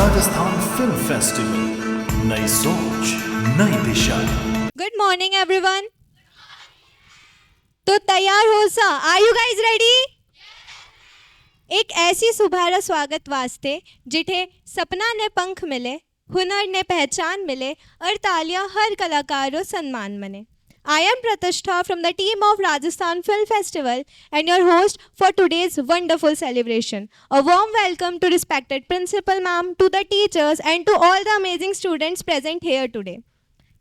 Rajasthan film festival, नई सोच नई दिशा। Good morning everyone. तो तैयार हो सा? Are you guys ready? एक ऐसी सुभारा स्वागत वास्ते जिठे सपना ने पंख मिले, हुनर ने पहचान मिले और तालियां हर कलाकारों सम्मान मने। I am Pratishtha from the team of Rajasthan Film Festival and your host for today's wonderful celebration. A warm welcome to respected Principal Ma'am, to the teachers and to all the amazing students present here today.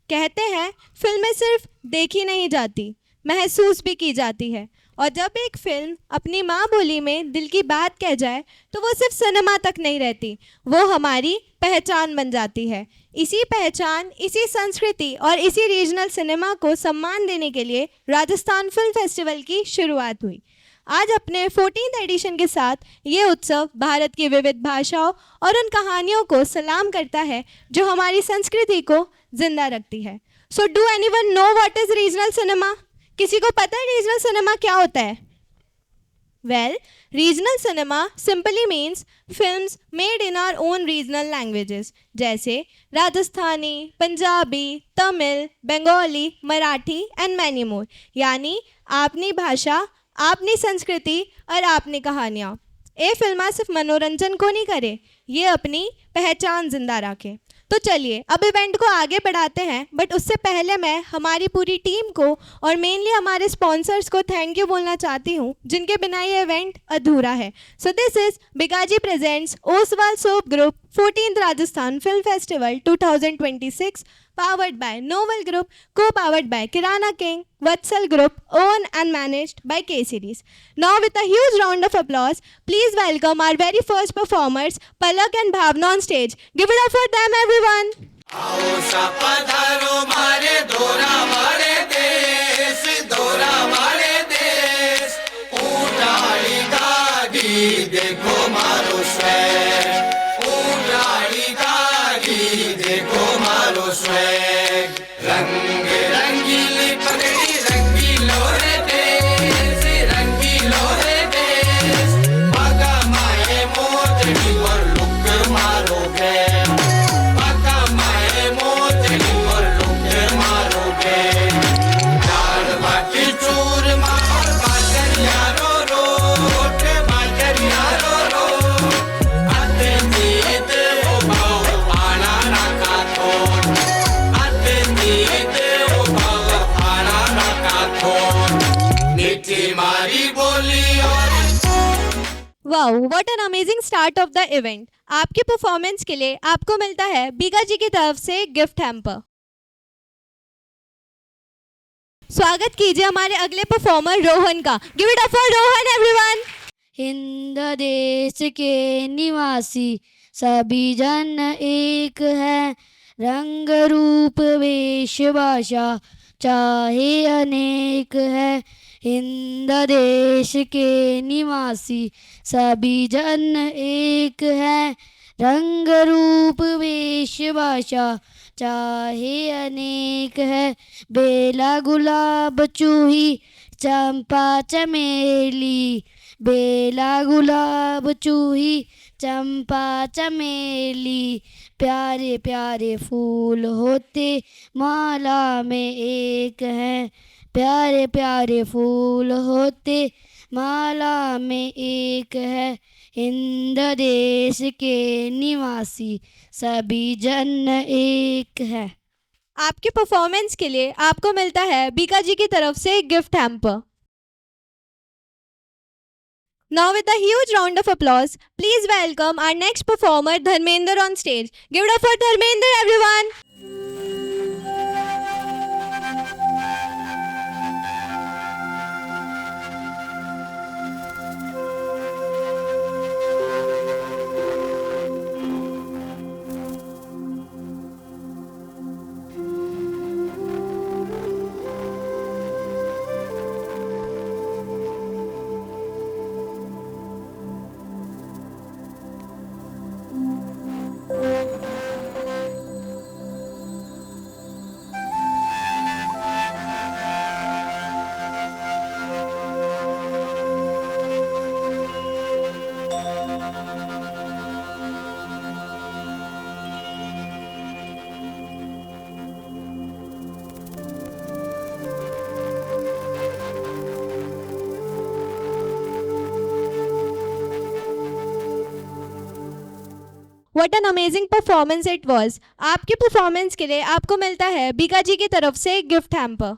कहते हैं फिल्में सिर्फ देखी नहीं जाती, महसूस भी की जाती है। और जब एक फिल्म अपनी माँ बोली में दिल की बात कह जाए तो वो सिर्फ सिनेमा तक नहीं रहती, वो हमारी पहचान बन जाती है। इसी पहचान, इसी संस्कृति और इसी रीजनल सिनेमा को सम्मान देने के लिए राजस्थान फिल्म फेस्टिवल की शुरुआत हुई। आज अपने 14th एडिशन के साथ ये उत्सव भारत की विविध भाषाओं और उन कहानियों को सलाम करता है जो हमारी संस्कृति को जिंदा रखती है। So do anyone know what is regional cinema? किसी को पता है रीजनल सिनेमा क्या होता है? Well, regional cinema simply means films made in our own regional languages, जैसे Rajasthani, Punjabi, Tamil, Bengali, Marathi and many more. यानी आपनी भाषा, आपनी संस्कृति और आपनी कहानियाँ। ये फिल्म सिर्फ मनोरंजन को नहीं करे, ये अपनी पहचान जिंदा रखे। तो चलिए अब इवेंट को आगे बढ़ाते हैं, बट उससे पहले मैं हमारी पूरी टीम को और मेनली हमारे स्पॉन्सर्स को थैंक यू बोलना चाहती हूँ, जिनके बिना ये इवेंट अधूरा है। So this is Bigaji presents Oswal soap group 14th Rajasthan film festival 2026, powered by Novel Group, co-powered by Kirana King, Vatsal Group, owned and managed by K-Series. Now with a huge round of applause, please welcome our very first performers, Palak and Bhavna on stage. Give it up for them everyone. आओ सा पधारो मारे दोरा मारे देश, दोरा मारे देश। ऊंटाड़ी गाड़ी देखो मारो स्वैग, ऊंटाड़ी गाड़ी देखो मारो स्वैग। रंग रंगीली पगड़ी रंगीलो रे देश, रंगीलो रे देश। पगा माए मोजड़ी पर लुक मारो गए, wow, what an amazing start of the event. आपकी परफॉर्मेंस के लिए आपको मिलता है बीगा जी की तरफ से गिफ्ट हैम्पर। स्वागत कीजिए हमारे अगले परफॉर्मर रोहन का। Give it up for Rohan everyone. Hind देश के निवासी सभी जन एक है, रंग रूप वेश भाषा चाहे अनेक है। हिंद देश के निवासी सभी जन एक है, रंग रूप वेश भाषा चाहे अनेक है। बेला गुलाब चूही चंपा चमेली, बेला गुलाब चूही चंपा चमेली। प्यारे प्यारे फूल होते माला में एक हैं, प्यारे प्यारे फूल होते माला में एक है। हिंद देश के निवासी सभी जन एक है। आपके परफॉर्मेंस के लिए आपको मिलता है बीका जी की तरफ से gift hamper. Now with a huge round of applause, please welcome our next performer Dharmender on stage. Give it up for Dharmender everyone. What an amazing performance it was. आपकी परफॉर्मेंस के लिए आपको मिलता है बीका जी की तरफ से एक gift hamper.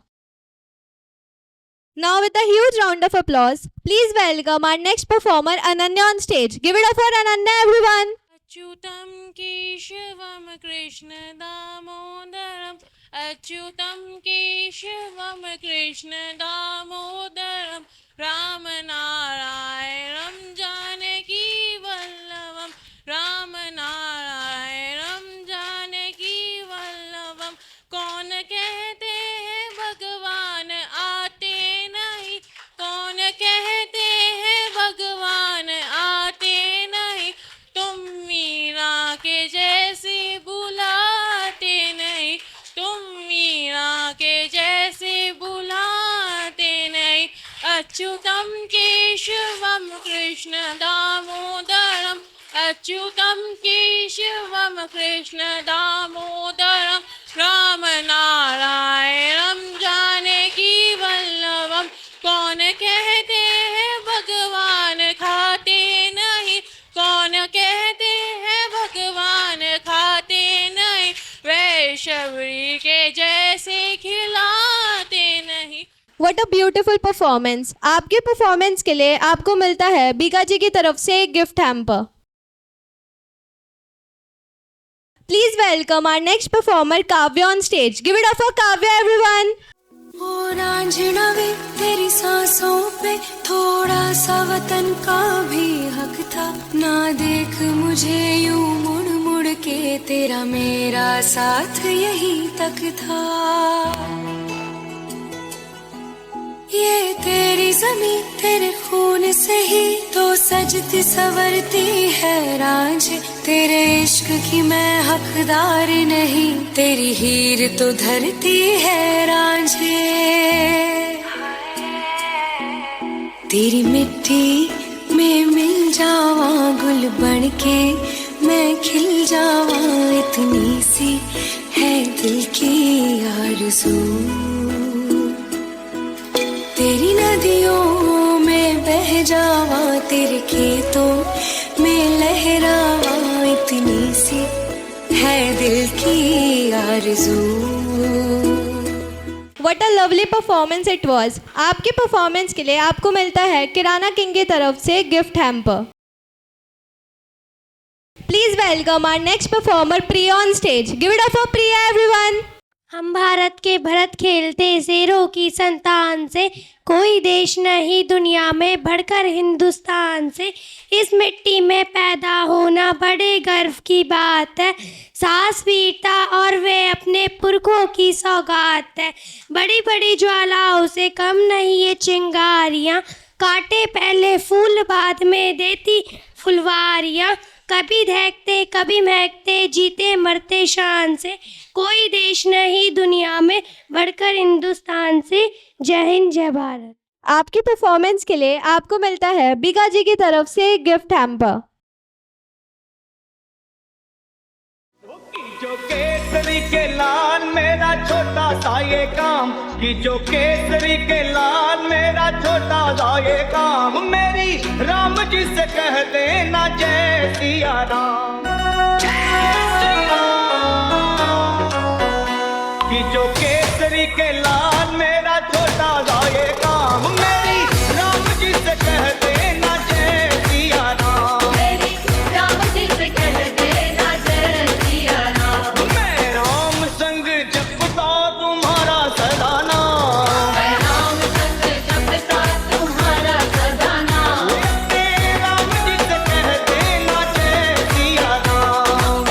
Now with a huge round of applause, please welcome our next performer Ananya on stage. Give it up for Ananya, everyone. अच्युतं केशवं कृष्ण दामोदरम् अच्युतं केशवं कृष्ण दामोदरं रामनारायणं जानकी वल्लभं रामनारायणं जानकी वल्लभं। कौन कहते हैं भगवान आते नहीं, कौन कहते हैं भगवान आते नहीं, तुम मीरा के जैसे बुलाते नहीं, तुम मीरा के जैसे बुलाते नहीं। अच्युतं केशवं कृष्ण दामोदरम् अच्युतं केशवं कृष्ण दामोदरं रामनारायणं जानकी वल्लभं। कौन कहते हैं भगवान खाते नहीं, कौन कहते हैं भगवान खाते नहीं, वैष्णवी के जैसे खिलाते नहीं। What a beautiful performance. आपके परफॉर्मेंस के लिए आपको मिलता है बीका जी की तरफ से एक gift hamper. Please welcome our next performer Kavya on stage. Give it up for Kavya, everyone. ओ रांझना वे तेरी सांसों पे थोड़ा सा वतन का भी हक था। ना देख मुझे यूं मुड़ मुड़ के, तेरा मेरा साथ यही तक था। ये तेरी ज़मीं तेरे खून से ही तो सजती संवरती है रांझ। तेरे इश्क की मैं हकदार नहीं, तेरी हीर तो धरती है रांझे। तेरी मिट्टी में मिल जावा गुल बन के, मैं खिल जावा, इतनी सी है दिल की आरज़ू। तेरी नदियों में बह जावा, तेरे खेतों में लहरावा, इतनी सी है दिल की आरज़ू। What a lovely performance it was. आपकी परफॉर्मेंस के लिए आपको मिलता है किराना किंग की तरफ से gift hamper. Please welcome our next performer Priya on stage. Give it up for Priya, everyone. हम भारत के भरत खेलते शेरों की संतान से, कोई देश नहीं दुनिया में बढ़कर हिंदुस्तान से। इस मिट्टी में पैदा होना बड़े गर्व की बात है, साहस वीरता और वे अपने पुरखों की सौगात है। बड़ी बड़ी ज्वालाओं से कम नहीं ये चिंगारियाँ, काटे पहले फूल बाद में देती फुलवारियाँ। कभी दहकते कभी महकते जीते मरते शान से, कोई देश नहीं दुनिया में बढ़कर हिंदुस्तान से। जय हिंद जय भारत। आपकी परफॉर्मेंस के लिए आपको मिलता है बीका जी की तरफ से एक गिफ्ट हैम्पर। जो केसरी के लाल मेरा छोटा सा ये काम, कि जो केसरी के लाल मेरा छोटा सा ये काम, मेरी राम जी से कह देना जय सिया राम। कि जो केसरी के लाल मेरा छोटा सा ये काम, मेरी राम जी से कह देना जय सिया राम। मेरी राम जी से कह देना जय सिया राम। मैं राम संग जपता तुम्हारा सदा नाम, मैं राम संग जपता तुम्हारा सदा नाम। राम जी से कह देना जय सिया राम।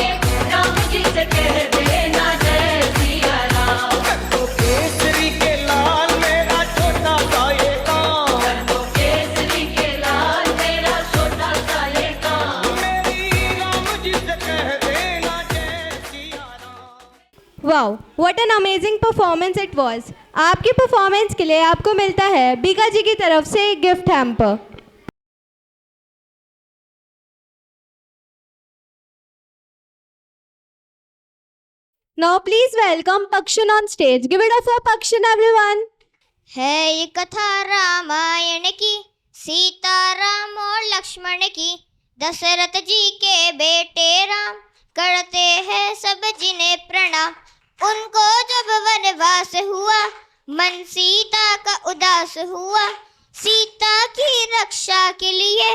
राम जी से कह देना जय सिया राम। तो केसरी के लाल मेरा छोटा सा ये काम, तो केसरी के लाल मेरा छोटा सा ये काम, मेरी राम जी से कह देना जय Siya Ram. Wow, what an amazing performance it was. आपकी परफॉर्मेंस के लिए आपको मिलता है बीका जी की तरफ से एक gift hamper. Now please welcome Pakshan on stage. Give it up for Pakshan, everyone. है ये कथा रामायण की, सीता राम और लक्ष्मण की। दशरथ जी के बेटे राम, करते हैं सब जिन्हें प्रणाम। उनको जब वनवास हुआ, मन सीता का उदास हुआ। सीता की रक्षा के लिए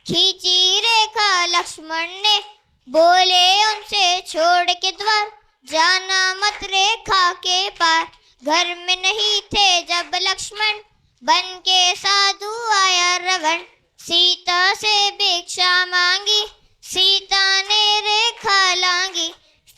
खींची रेखा लक्ष्मण ने, बोले उनसे छोड़ के द्वार, जाना मत रेखा के पार। घर में नहीं थे जब लक्ष्मण, बन के साधु आया रावण। सीता से भिक्षा मांगी, सीता ने रेखा लांगी।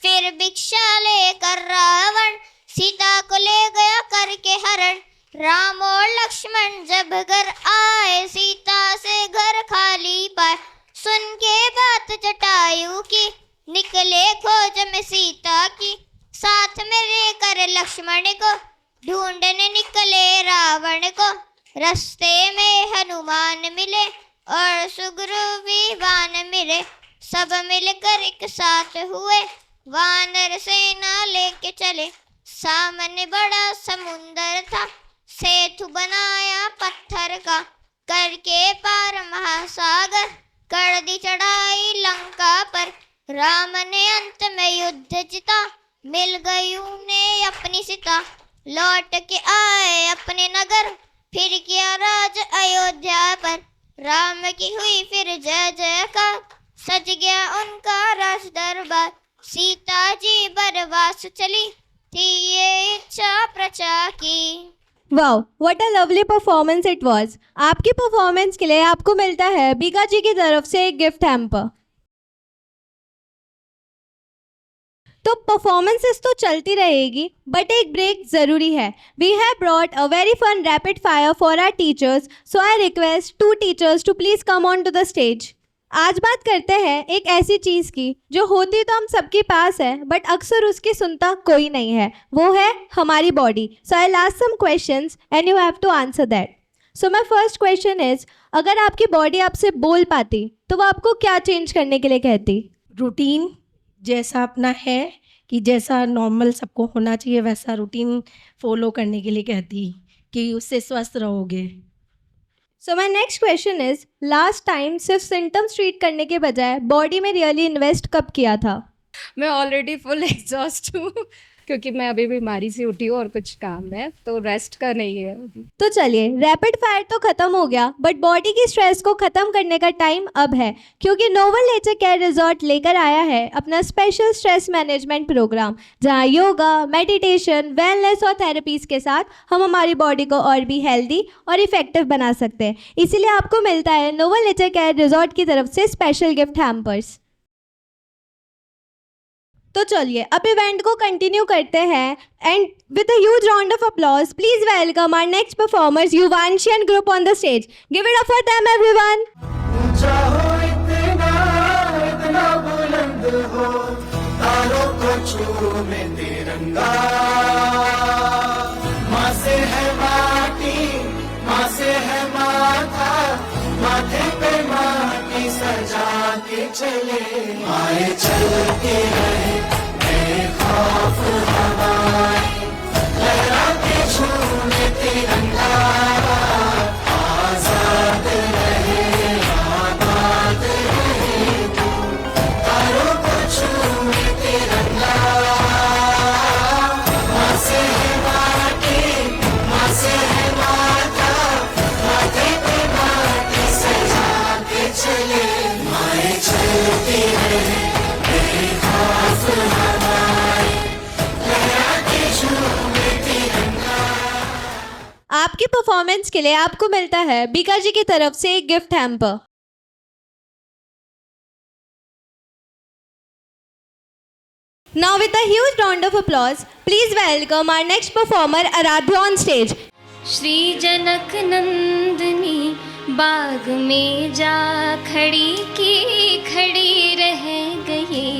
फिर भिक्षा लेकर रावण, सीता को ले गया करके हरण। राम और लक्ष्मण जब घर आए, सीता से घर खाली पाए। सुन के बात जटायु की, निकले खोज में सीता की। साथ में लेकर लक्ष्मण को, ढूंढने निकले रावण को। रास्ते में हनुमान मिले और सुग्रीव बाण मिले। सब मिलकर एक साथ हुए, वानर सेना लेके चले। सामने बड़ा समुंदर था, सेतु बनाया पत्थर का। करके पार महासागर, कर दी चढ़ाई लंका पर। राम ने अंत में युद्ध जीता, मिल गई उन्हें अपनी सीता। लौट के आए अपने नगर, फिर किया राज अयोध्या पर। राम की हुई फिर जय जयकार, सज गया उनका राज दरबार। सीता जी वनवास चली थी, ये इच्छा प्रजा की। Wow, what a lovely performance it was. आपकी परफॉर्मेंस के लिए आपको मिलता है बीका जी की तरफ से एक गिफ्ट हैम्पर। तो परफॉर्मेंसेस तो चलती रहेगी, बट एक ब्रेक ज़रूरी है। We have brought a very fun rapid fire for our teachers, so I request 2 teachers to please come on to the stage. आज बात करते हैं एक ऐसी चीज़ की जो होती तो हम सबके पास है, बट अक्सर उसकी सुनता कोई नहीं है। वो है हमारी body. So I last some questions and you have to answer that. So my first question is, अगर आपकी बॉडी आपसे बोल पाती तो वो आपको क्या चेंज करने के लिए कहती? रूटीन जैसा अपना है, कि जैसा नॉर्मल सबको होना चाहिए वैसा रूटीन फॉलो करने के लिए कहती, कि उससे स्वस्थ रहोगे। So my next question is, last time सिर्फ सिम्टम्स ट्रीट करने के बजाय बॉडी में रियली इन्वेस्ट कब किया था? मैं ऑलरेडी फुल एग्जॉस्ट हूँ क्योंकि मैं अभी बीमारी से उठी हूँ और कुछ काम है, तो रेस्ट का नहीं है अभी। तो चलिए, रैपिड फायर तो खत्म हो गया, बट बॉडी की स्ट्रेस को खत्म करने का टाइम अब है, क्योंकि नोवल नेचर केयर रिजॉर्ट लेकर आया है अपना स्पेशल स्ट्रेस मैनेजमेंट प्रोग्राम, जहां योगा, मेडिटेशन, वेलनेस और थेरेपीज के साथ हम हमारी बॉडी को और भी हेल्दी और इफेक्टिव बना सकते हैं। इसीलिए आपको मिलता है नोवल नेचर केयर रिजॉर्ट की तरफ से स्पेशल गिफ्ट हैम्पर्स। तो चलिए अब इवेंट को कंटिन्यू करते हैं, and with a huge round of applause please welcome our next performers Yuvanshi and group on the stage. Give it up for them everyone. ऊंचा हो इतना, इतना बुलंद हो, तारों को छूए तिरंगा। माँ से है माटी, माँ से है माथा, माथे पे माटी सजा के चले। आए चलते रहे बेखौफ हवाएं, लहरा के छूए तिरंगा। आजाद रहे, आबाद रहे तू, तारों को छूए तिरंगा। माँ से है माटी, माँ से है माथा, माथे पे माटी सजा के चले। माए चलती रहे बेखौफ हवाएं, लहरा के छूए तिरंगा। आपकी परफॉर्मेंस के लिए आपको मिलता है बीका जी की तरफ से एक gift hamper. Now with a huge round of applause, please welcome our next performer Aradhya on stage. Shri Janak Nandini बाग में जा खड़ी की खड़ी रह गई,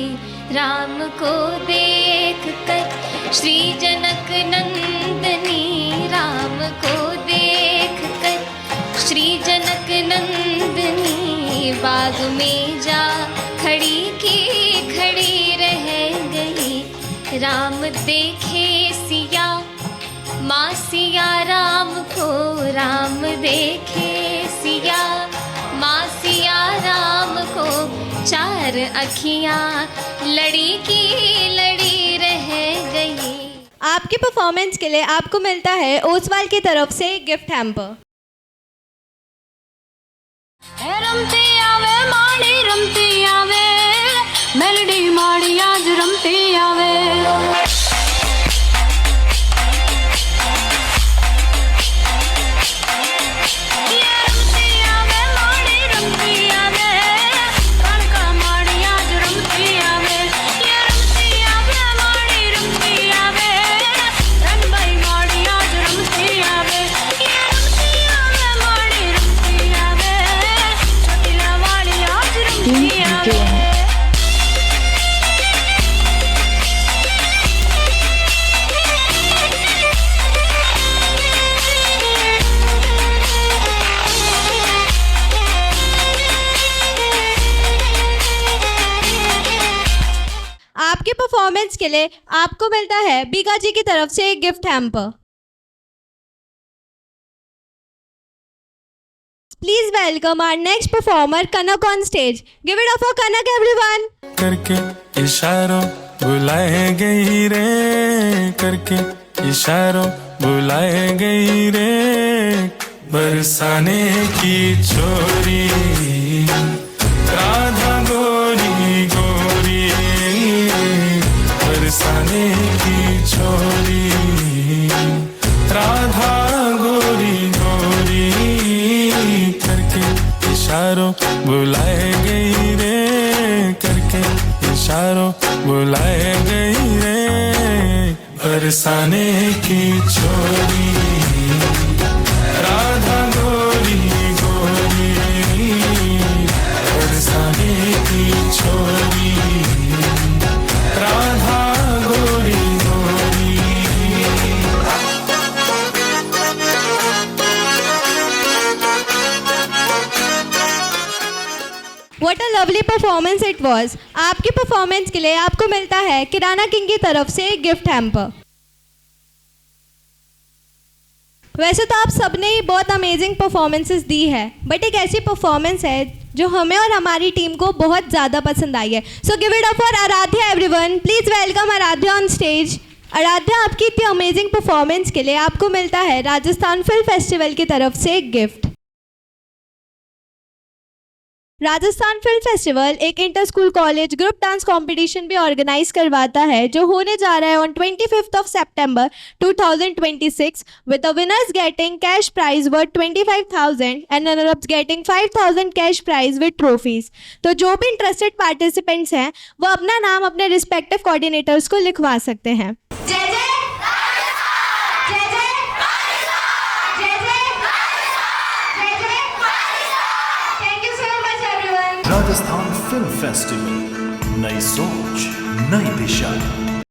राम को देख कर। श्री जनक नंदनी राम को देख कर, श्री जनक नंदनी बाग में जा खड़ी की खड़ी रह गई। राम देखे सिया, माँ सिया राम को, राम देखे सिया, माँ सिया राम को, चार अखियाँ लड़ी की लड़ी रह गई। आपकी परफॉर्मेंस के लिए आपको मिलता है ओसवाल की तरफ से गिफ्ट हैम्पर। रमती आवे माड़ी रमती आवे मेलडी माड़ी आज रमती आवे। आपकी परफॉर्मेंस के लिए आपको मिलता है बीगा जी की तरफ से एक gift hamper. Please welcome our next performer Kanak on stage. Give it up for Kanak everyone. करके इशारों बुलाए गई रे, करके इशारों बुलाए गई रे, बरसाने की छोरी राधा गोरी गोरी, बरसाने की छोरी राधा गोरी गोरी, करके इशारों बुलाए गई रे, करके इशारों बुलाए गई रे, बरसाने की छोरी राधा गोरी गोरी, बरसाने की छोरी राधा गोरी गोरी। What a lovely performance it was। आपकी परफॉर्मेंस के लिए आपको मिलता है किराना किंग की तरफ से एक गिफ्ट हैम्पर। वैसे तो आप सबने ही बहुत अमेजिंग परफॉर्मेंसेस दी है, बट एक ऐसी परफॉर्मेंस है जो हमें और हमारी टीम को बहुत ज़्यादा पसंद आई है। So give it up for Aaradhya everyone. Please welcome Aaradhya on stage. Aaradhya, आपकी इतनी अमेजिंग परफॉर्मेंस के लिए आपको मिलता है राजस्थान फिल्म फेस्टिवल की तरफ से एक गिफ्ट। राजस्थान फिल्म फेस्टिवल एक inter school college group dance competition भी ऑर्गेनाइज करवाता है, जो होने जा रहा है on 25 of September 2026, with the winners getting cash prize worth 25,000 and runner ups getting 5,000 cash prize with trophies. तो जो भी इंटरेस्टेड पार्टिसिपेंट्स हैं वो अपना नाम अपने रिस्पेक्टिव कोऑर्डिनेटर्स को लिखवा सकते हैं। राजस्थान फिल्म फेस्टिवल, नई सोच नई दिशा।